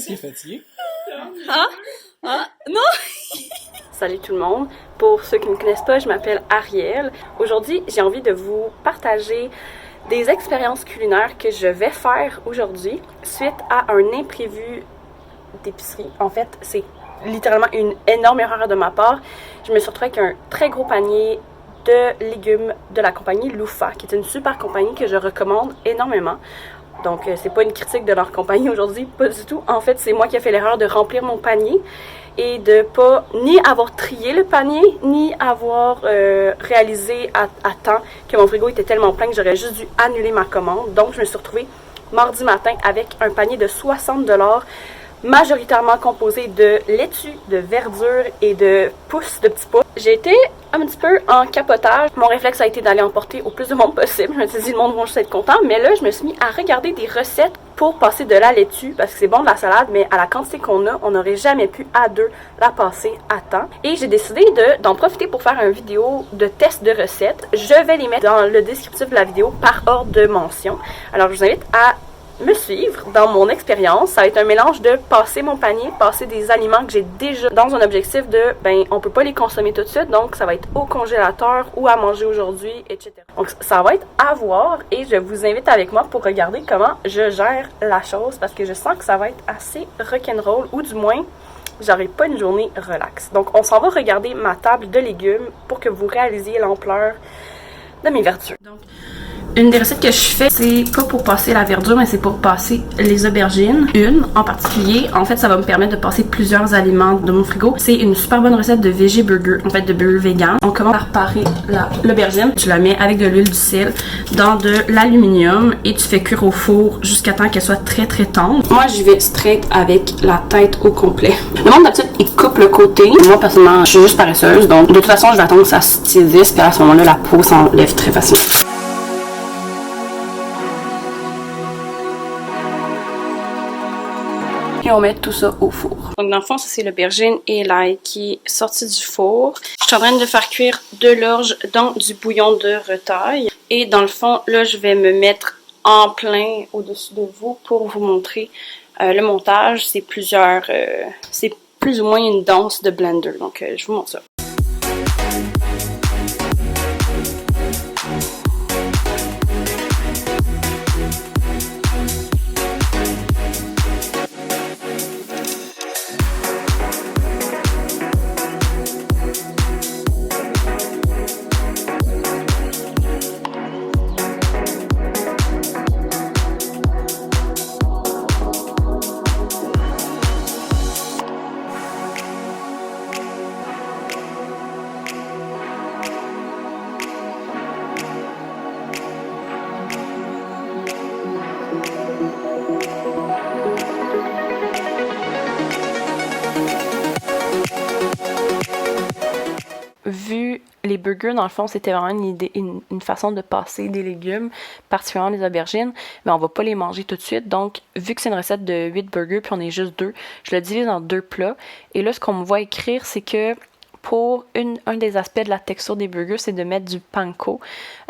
Est-ce qu'il est fatigué? Non! Salut tout le monde. Pour ceux qui ne me connaissent pas, je m'appelle Ariel. Aujourd'hui, j'ai envie de vous partager des expériences culinaires que je vais faire aujourd'hui suite à un imprévu d'épicerie. En fait, c'est littéralement une énorme erreur de ma part. Je me suis retrouvée avec un très gros panier de légumes de la compagnie Loufa, qui est une super compagnie que je recommande énormément. Donc, c'est pas une critique de leur compagnie aujourd'hui, pas du tout. En fait, c'est moi qui ai fait l'erreur de remplir mon panier et de pas ni avoir trié le panier, ni avoir réalisé à temps que mon frigo était tellement plein que j'aurais juste dû annuler ma commande. Donc, je me suis retrouvée mardi matin avec un panier de 60 $, majoritairement composé de laitue, de verdure et de pousses, de petits pois. J'ai été un petit peu en capotage. Mon réflexe a été d'aller emporter au plus de monde possible. Je me suis dit, le monde va juste être content. Mais là, je me suis mis à regarder des recettes pour passer de la laitue, parce que c'est bon de la salade, mais à la quantité qu'on a, on n'aurait jamais pu à deux la passer à temps. Et j'ai décidé d'en profiter pour faire une vidéo de test de recettes. Je vais les mettre dans le descriptif de la vidéo par ordre de mention. Alors, je vous invite à me suivre dans mon expérience. Ça va être un mélange de passer mon panier, passer des aliments que j'ai déjà dans un objectif de, on peut pas les consommer tout de suite, donc ça va être au congélateur ou à manger aujourd'hui, etc. Donc ça va être à voir et je vous invite avec moi pour regarder comment je gère la chose parce que je sens que ça va être assez rock'n'roll ou du moins, j'aurai pas une journée relax. Donc on s'en va regarder ma table de légumes pour que vous réalisiez l'ampleur de mes verdures. Donc, une des recettes que je fais, c'est pas pour passer la verdure, mais c'est pour passer les aubergines. Une en particulier, en fait, ça va me permettre de passer plusieurs aliments de mon frigo. C'est une super bonne recette de veggie burger, en fait de burger vegan. On commence par parer l'aubergine. Tu la mets avec de l'huile du sel dans de l'aluminium et tu fais cuire au four jusqu'à temps qu'elle soit très très tendre. Moi, j'y vais straight avec la tête au complet. Le monde d'habitude, il coupe le côté. Moi, personnellement, je suis juste paresseuse, donc de toute façon, je vais attendre que ça se tiédisse, puis à ce moment-là, la peau s'enlève très facilement. Et on met tout ça au four. Donc dans le fond, ça c'est l'aubergine et l'ail qui est sorti du four. Je suis en train de faire cuire de l'orge dans du bouillon de retaille. Et dans le fond, là je vais me mettre en plein au-dessus de vous pour vous montrer le montage. C'est c'est plus ou moins une danse de blender. Donc je vous montre ça. Vu les burgers, dans le fond, c'était vraiment une façon de passer des légumes, particulièrement les aubergines, mais on va pas les manger tout de suite. Donc, vu que c'est une recette de 8 burgers, puis on est juste 2, je le divise en 2 plats. Et là, ce qu'on me voit écrire, c'est que pour un des aspects de la texture des burgers, c'est de mettre du panko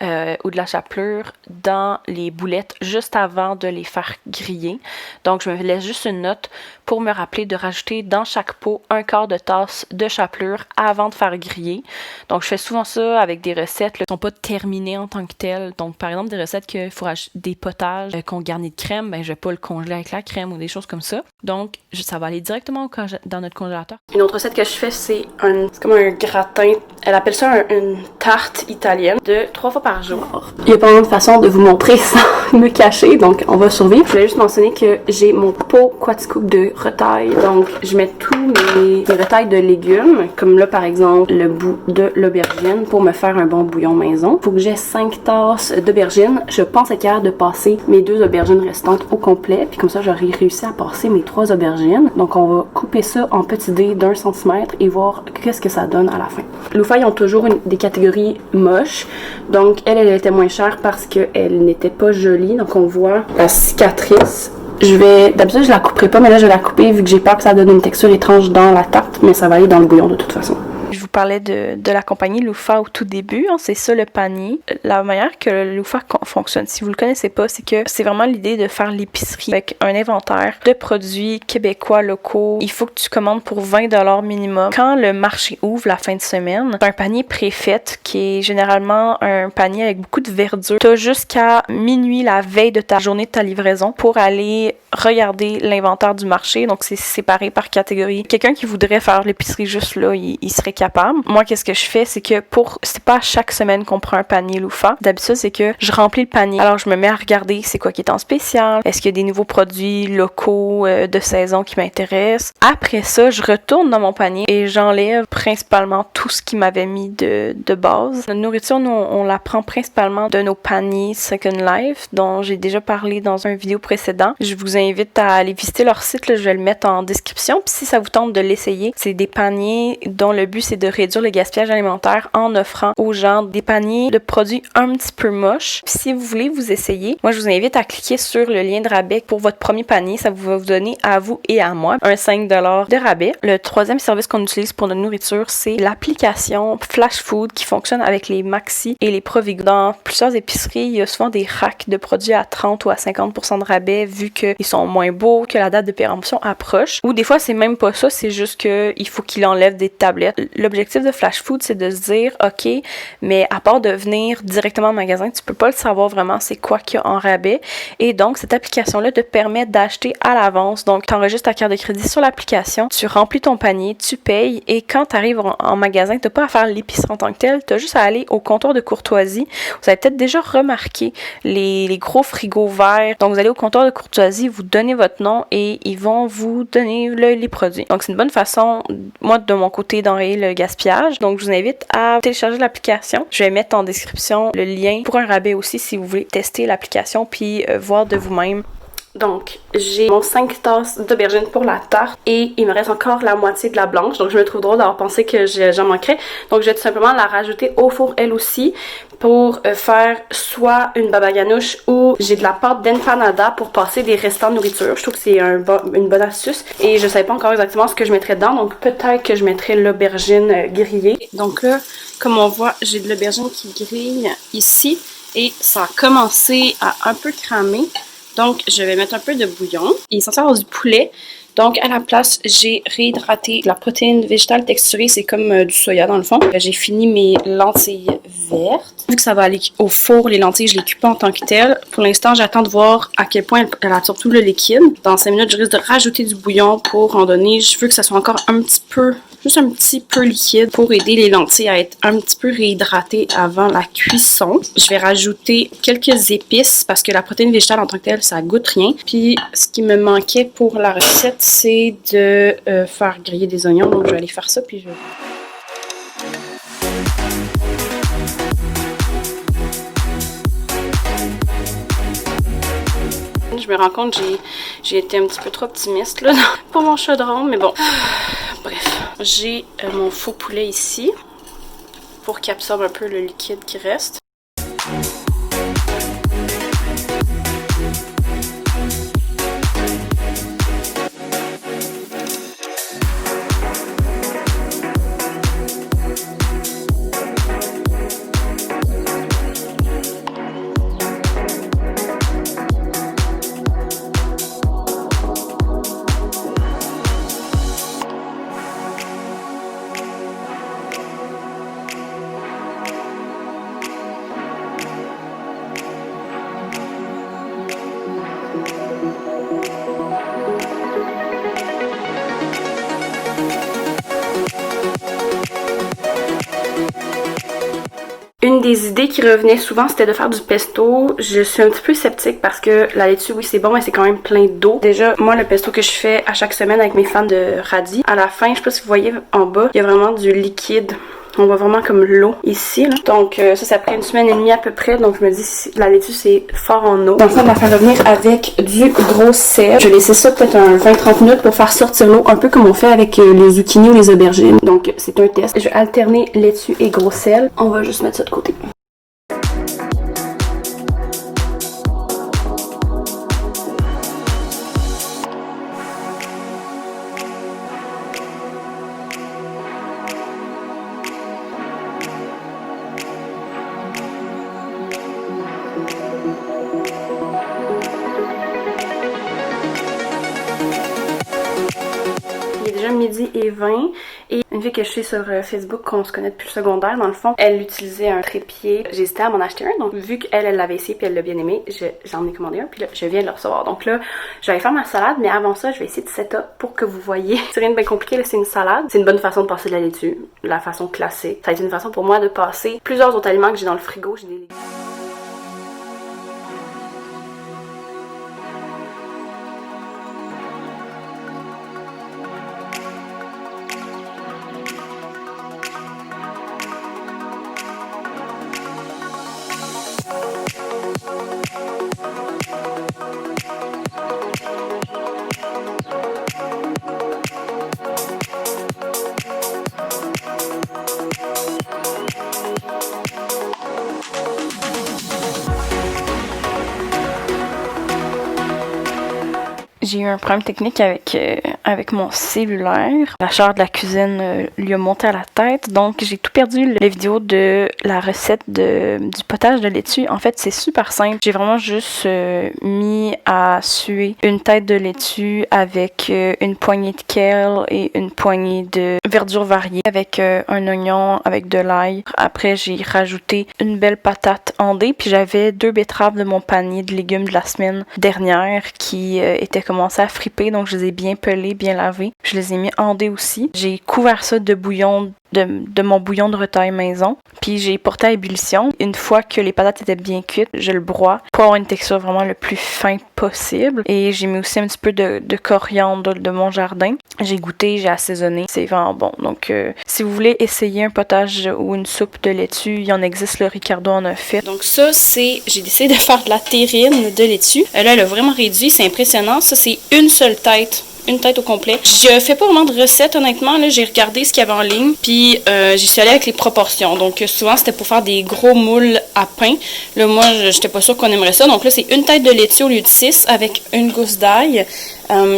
ou de la chapelure dans les boulettes juste avant de les faire griller. Donc, je me laisse juste une note pour me rappeler de rajouter dans chaque pot 1/4 de tasse de chapelure avant de faire griller. Donc, je fais souvent ça avec des recettes qui ne sont pas terminées en tant que telles. Donc, par exemple, des recettes qu'il faut rajouter des potages qu'on garnit de crème, je ne vais pas le congeler avec la crème ou des choses comme ça. Donc, ça va aller directement dans notre congélateur. Une autre recette que je fais, c'est comme un gratin. Elle appelle ça une tarte italienne de 3 fois par jour. Il y a pas mal de façons de vous montrer sans me cacher, donc on va survivre. Je voulais juste mentionner que j'ai mon pot Quaticook de retaille. Donc, je mets tous mes retailles de légumes, comme là, par exemple, le bout de l'aubergine pour me faire un bon bouillon maison. Il faut que j'ai 5 tasses d'aubergine. Je pense être capable de passer mes 2 aubergines restantes au complet. Puis comme ça, j'aurai réussi à passer mes 3 aubergines. Donc, on va couper ça en petits dés d'1 cm et voir qu'est-ce que ça donne à la fin. Loufa, ils ont toujours des catégories moches. Donc, elle était moins chère parce qu'elle n'était pas jolie. Donc, on voit la cicatrice. D'habitude, je la couperai pas, mais là, je vais la couper vu que j'ai peur que ça donne une texture étrange dans la tarte, mais ça va aller dans le bouillon de toute façon. Je vous parlais de la compagnie Loofah au tout début, hein, c'est ça le panier. La manière que le Loofah fonctionne, si vous le connaissez pas, c'est que c'est vraiment l'idée de faire l'épicerie avec un inventaire de produits québécois locaux. Il faut que tu commandes pour 20$ minimum. Quand le marché ouvre la fin de semaine, c'est un panier préfait qui est généralement un panier avec beaucoup de verdure. Tu as jusqu'à minuit la veille de ta journée de ta livraison pour aller regarder l'inventaire du marché. Donc, c'est séparé par catégorie. Quelqu'un qui voudrait faire l'épicerie juste là, il serait capable. Moi, qu'est-ce que je fais? C'est que c'est pas chaque semaine qu'on prend un panier Loofah. D'habitude, c'est que je remplis le panier. Alors, je me mets à regarder c'est quoi qui est en spécial. Est-ce qu'il y a des nouveaux produits locaux de saison qui m'intéressent? Après ça, je retourne dans mon panier et j'enlève principalement tout ce qui m'avait mis de base. Notre nourriture, nous, on la prend principalement de nos paniers Second Life, dont j'ai déjà parlé dans une vidéo précédente. Je vous invite à aller visiter leur site, là, je vais le mettre en description. Puis si ça vous tente de l'essayer, c'est des paniers dont le but c'est de réduire le gaspillage alimentaire en offrant aux gens des paniers de produits un petit peu moches. Puis si vous voulez vous essayer, moi je vous invite à cliquer sur le lien de rabais pour votre premier panier. Ça va vous donner à vous et à moi un 5$ de rabais. Le troisième service qu'on utilise pour notre nourriture, c'est l'application Flash Food qui fonctionne avec les Maxi et les Provigo. Dans plusieurs épiceries, il y a souvent des racks de produits à 30 ou à 50% de rabais vu qu'ils sont moins beaux, que la date de péremption approche. Ou des fois, c'est même pas ça, c'est juste qu'il faut qu'il enlève des tablettes. L'objectif de Flash Food, c'est de se dire, OK, mais à part de venir directement au magasin, tu peux pas le savoir vraiment c'est quoi qu'il y a en rabais. Et donc, cette application-là te permet d'acheter à l'avance. Donc, tu enregistres ta carte de crédit sur l'application, tu remplis ton panier, tu payes et quand tu arrives en magasin, tu n'as pas à faire l'épicerie en tant que telle, tu as juste à aller au comptoir de courtoisie. Vous avez peut-être déjà remarqué les gros frigos verts. Donc, vous allez au comptoir de courtoisie, vous donnez votre nom et ils vont vous donner les produits. Donc, c'est une bonne façon, moi, de mon côté, d'enrayer le gaspillage. Donc, je vous invite à télécharger l'application. Je vais mettre en description le lien pour un rabais aussi si vous voulez tester l'application puis voir de vous-même. Donc, j'ai mon 5 tasses d'aubergine pour la tarte et il me reste encore la moitié de la blanche. Donc, je me trouve drôle d'avoir pensé que j'en manquerais. Donc, je vais tout simplement la rajouter au four elle aussi pour faire soit une baba ganoush ou j'ai de la pâte d'empanada pour passer des restants de nourriture. Je trouve que c'est une bonne astuce et je ne savais pas encore exactement ce que je mettrais dedans. Donc, peut-être que je mettrais l'aubergine grillée. Donc là, comme on voit, j'ai de l'aubergine qui grille ici et ça a commencé à un peu cramer. Donc, je vais mettre un peu de bouillon. Il est censé avoir du poulet. Donc, à la place, j'ai réhydraté la protéine végétale texturée. C'est comme du soya dans le fond. J'ai fini mes lentilles vertes. Vu que ça va aller au four, les lentilles, je les cuis pas en tant que telles. Pour l'instant, j'attends de voir à quel point elle absorbe tout le liquide. Dans 5 minutes, je risque de rajouter du bouillon pour en donner. Je veux que ça soit encore juste un petit peu liquide pour aider les lentilles à être un petit peu réhydratées avant la cuisson. Je vais rajouter quelques épices parce que la protéine végétale en tant que telle, ça goûte rien. Puis, ce qui me manquait pour la recette, c'est de faire griller des oignons. Donc, je vais aller faire ça, puis je vais... Je me rends compte que j'ai été un petit peu trop optimiste là, pour mon chaudron, mais bon. Bref, j'ai mon faux poulet ici pour qu'il absorbe un peu le liquide qui reste. Une des idées qui revenait souvent, c'était de faire du pesto. Je suis un petit peu sceptique parce que la laitue, oui, c'est bon, mais c'est quand même plein d'eau. Déjà, moi, le pesto que je fais à chaque semaine avec mes fans de radis, à la fin, je sais pas si vous voyez en bas, il y a vraiment du liquide. On voit vraiment comme l'eau ici, là. Donc ça prend 1 semaine et demie à peu près. Donc je me dis, la laitue, c'est fort en eau. Donc ça, on va faire revenir avec du gros sel. Je vais laisser ça peut-être un 20-30 minutes pour faire sortir l'eau, un peu comme on fait avec les zucchini ou les aubergines. Donc c'est un test. Je vais alterner laitue et gros sel. On va juste mettre ça de côté. déjà 12h20 et une fille que je suis sur Facebook qu'on se connaît depuis le secondaire, dans le fond, elle utilisait un trépied. J'hésitais à m'en acheter un, donc vu qu'elle l'avait essayé puis elle l'a bien aimé, j'en ai commandé un puis là, je viens de le recevoir. Donc là, je vais aller faire ma salade, mais avant ça, je vais essayer de setup pour que vous voyez. C'est rien de bien compliqué, là, c'est une salade. C'est une bonne façon de passer de la laitue, la façon classique. Ça a été une façon pour moi de passer plusieurs autres aliments que j'ai dans le frigo. J'ai des légumes. J'ai eu un problème technique avec mon cellulaire. La chaleur de la cuisine lui a monté à la tête, donc j'ai tout perdu. La vidéo de la recette du potage de laitue, en fait, c'est super simple. J'ai vraiment juste mis à suer une tête de laitue avec une poignée de kale et une poignée de verdure variée avec un oignon, avec de l'ail. Après, j'ai rajouté une belle patate handée, puis j'avais 2 betteraves de mon panier de légumes de la semaine dernière qui étaient commencé à friper, donc je les ai bien pelés, bien lavés. Je les ai mis handés aussi. J'ai couvert ça de bouillon, de mon bouillon de retaille maison, puis j'ai porté à ébullition. Une fois que les patates étaient bien cuites, je le broie pour avoir une texture vraiment le plus fin possible. Et j'ai mis aussi un petit peu de coriandre de mon jardin. J'ai goûté, j'ai assaisonné. C'est vraiment bon. Donc, si vous voulez essayer un potage ou une soupe de laitue, il y en existe, le Ricardo en a fait. Donc ça, j'ai décidé de faire de la terrine de laitue. Là, elle a vraiment réduit, c'est impressionnant. Ça, c'est une seule tête. Une tête au complet. Je fais pas vraiment de recette, honnêtement. Là, j'ai regardé ce qu'il y avait en ligne, puis j'y suis allée avec les proportions. Donc, souvent, c'était pour faire des gros moules à pain. Là, moi, j'étais pas sûre qu'on aimerait ça. Donc là, c'est une tête de laitue au lieu de 6 avec une gousse d'ail.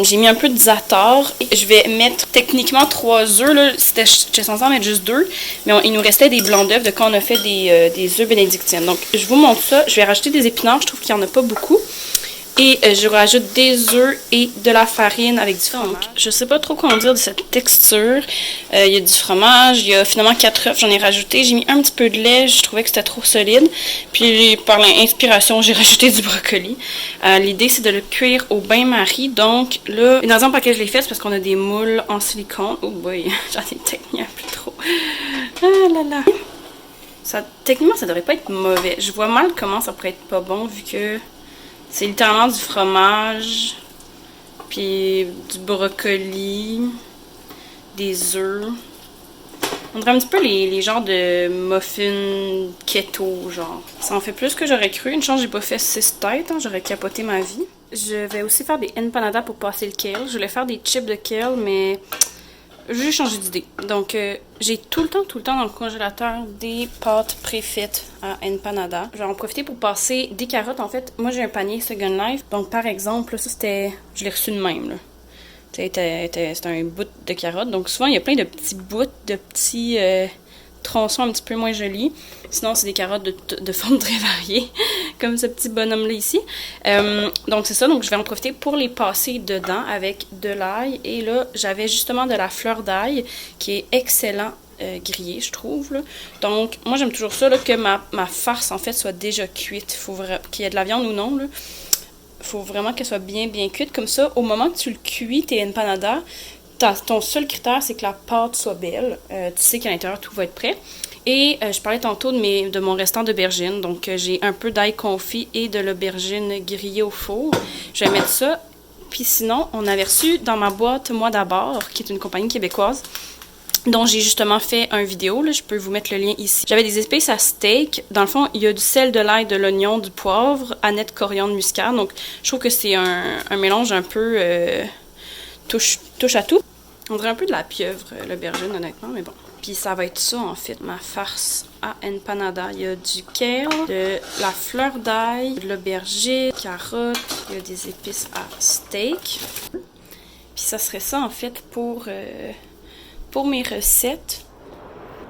J'ai mis un peu de za'atar. Je vais mettre techniquement 3 œufs. Là, j'étais censée en mettre juste 2, mais il nous restait des blancs d'œufs de quand on a fait des œufs bénédictines. Donc, je vous montre ça. Je vais rajouter des épinards. Je trouve qu'il y en a pas beaucoup. Et je rajoute des œufs et de la farine avec du fromage. Donc, je sais pas trop comment dire de cette texture. Il y a du fromage, il y a finalement 4 œufs, j'en ai rajouté. J'ai mis un petit peu de lait, je trouvais que c'était trop solide. Puis par l'inspiration, j'ai rajouté du brocoli. L'idée, c'est de le cuire au bain-marie. Donc là, une raison pour laquelle je l'ai fait, c'est parce qu'on a des moules en silicone. Oh boy, j'en ai peut-être mis un peu trop. Ah là là. Techniquement, ça devrait pas être mauvais. Je vois mal comment ça pourrait être pas bon vu que c'est littéralement du fromage, puis du brocoli, des œufs. On dirait un petit peu les genres de muffins keto, genre. Ça en fait plus que j'aurais cru. Une chance, j'ai pas fait 6 têtes, hein, j'aurais capoté ma vie. Je vais aussi faire des empanadas pour passer le kale. Je voulais faire des chips de kale, mais j'ai changé d'idée. Donc, j'ai tout le temps dans le congélateur des pâtes préfaites à empanada. Je vais en profiter pour passer des carottes. En fait, moi, j'ai un panier Second Life. Donc, par exemple, là, ça, c'était... Je l'ai reçu de même, là. C'était un bout de carotte. Donc, souvent, il y a plein de petits bouts, de petits tronçons un petit peu moins jolis. Sinon, c'est des carottes de formes très variées, comme ce petit bonhomme-là ici. Donc, c'est ça. Donc, je vais en profiter pour les passer dedans avec de l'ail. Et là, j'avais justement de la fleur d'ail qui est excellent grillé, je trouve. Là. Donc, moi, j'aime toujours ça, là, que ma farce, en fait, soit déjà cuite. Il faut qu'il y ait de la viande ou non, là. Faut vraiment qu'elle soit bien cuite. Comme ça, au moment que tu le cuis, tes empanadas, ton seul critère, c'est que la pâte soit belle. Tu sais qu'à l'intérieur, tout va être prêt. Et je parlais tantôt de mon restant d'aubergine. Donc, j'ai un peu d'ail confit et de l'aubergine grillée au four. Je vais mettre ça. Puis sinon, on avait reçu dans ma boîte Moi d'abord, qui est une compagnie québécoise, dont j'ai justement fait une vidéo, là, je peux vous mettre le lien ici. J'avais des épices à steak. Dans le fond, il y a du sel, de l'ail, de l'oignon, du poivre, aneth, coriandre, muscade. Donc, je trouve que c'est un mélange un peu touche à tout. On dirait un peu de la pieuvre, l'aubergine, honnêtement, mais bon. Puis ça va être ça, en fait, ma farce à empanada. Il y a du kale, de la fleur d'ail, de l'aubergine, carottes, il y a des épices à steak. Puis ça serait ça, en fait, pour mes recettes.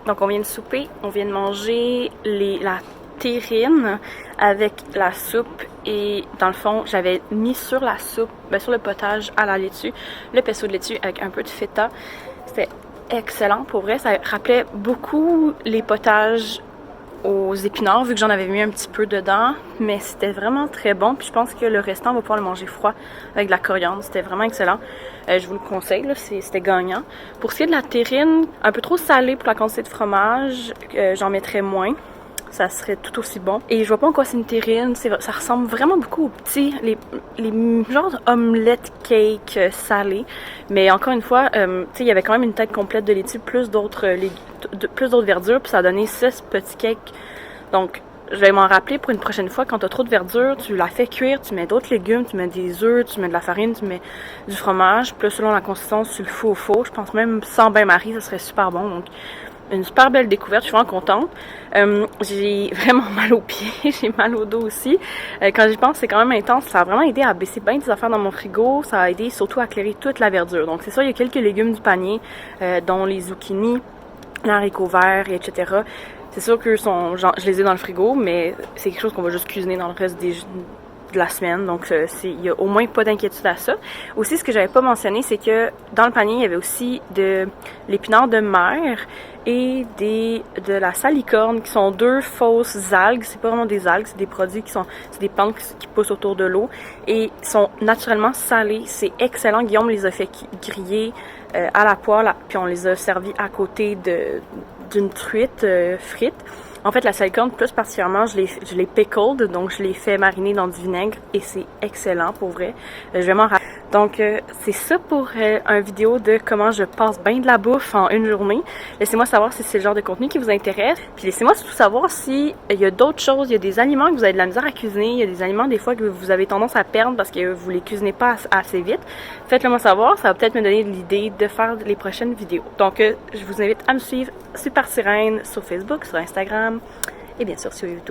Donc, on vient de souper, on vient de manger la terrine. avec la soupe et dans le fond, j'avais mis sur la soupe, sur le potage à la laitue, le pesto de laitue avec un peu de feta. C'était excellent pour vrai, ça rappelait beaucoup les potages aux épinards vu que j'en avais mis un petit peu dedans, mais c'était vraiment très bon. Puis je pense que le restant on va pouvoir le manger froid avec de la coriandre, c'était vraiment excellent. Je vous le conseille, là, c'était gagnant. Pour ce qui est de la terrine, un peu trop salée pour la quantité de fromage, j'en mettrais moins. Ça serait tout aussi bon. Et je vois pas en quoi c'est une terrine, ça ressemble vraiment beaucoup aux petits, les genres d'omelette cake salés. Mais encore une fois, tu sais, il y avait quand même une tête complète de laitue, plus d'autres verdures, puis ça a donné 6 petits cakes. Donc, je vais m'en rappeler pour une prochaine fois. Quand tu as trop de verdure, tu la fais cuire, tu mets d'autres légumes, tu mets des œufs, tu mets de la farine, tu mets du fromage. Puis là, selon la consistance, tu le fous au four. Je pense même sans bain-marie, ça serait super bon. Donc, une super belle découverte, je suis vraiment contente. J'ai vraiment mal aux pieds, j'ai mal au dos aussi. Quand j'y pense, c'est quand même intense. Ça a vraiment aidé à baisser bien des affaires dans mon frigo. Ça a aidé surtout à éclairer toute la verdure. Donc c'est ça, il y a quelques légumes du panier, dont les zucchini, l'haricot vert, etc. C'est sûr que je les ai dans le frigo, mais c'est quelque chose qu'on va juste cuisiner dans le reste de la semaine, donc il y a au moins pas d'inquiétude à ça. Aussi, ce que j'avais pas mentionné, c'est que dans le panier, il y avait aussi de l'épinard de mer et de la salicorne, qui sont 2 fausses algues. C'est pas vraiment des algues, c'est des produits c'est des plantes qui poussent autour de l'eau et sont naturellement salées. C'est excellent. Guillaume les a fait griller à la poêle, puis on les a servis à côté d'une truite frite. En fait, la salicorne, plus particulièrement, je l'ai pickled, donc je l'ai fait mariner dans du vinaigre et c'est excellent pour vrai. Je vais m'en rappeler. Donc, c'est ça pour un vidéo de comment je passe bien de la bouffe en une journée. Laissez-moi savoir si c'est le genre de contenu qui vous intéresse. Puis laissez-moi surtout savoir si il y a d'autres choses, il y a des aliments que vous avez de la misère à cuisiner, il y a des aliments des fois que vous avez tendance à perdre parce que vous les cuisinez pas assez vite. Faites-le moi savoir, ça va peut-être me donner l'idée de faire les prochaines vidéos. Donc, je vous invite à me suivre Super Sirène sur Facebook, sur Instagram et bien sûr sur YouTube.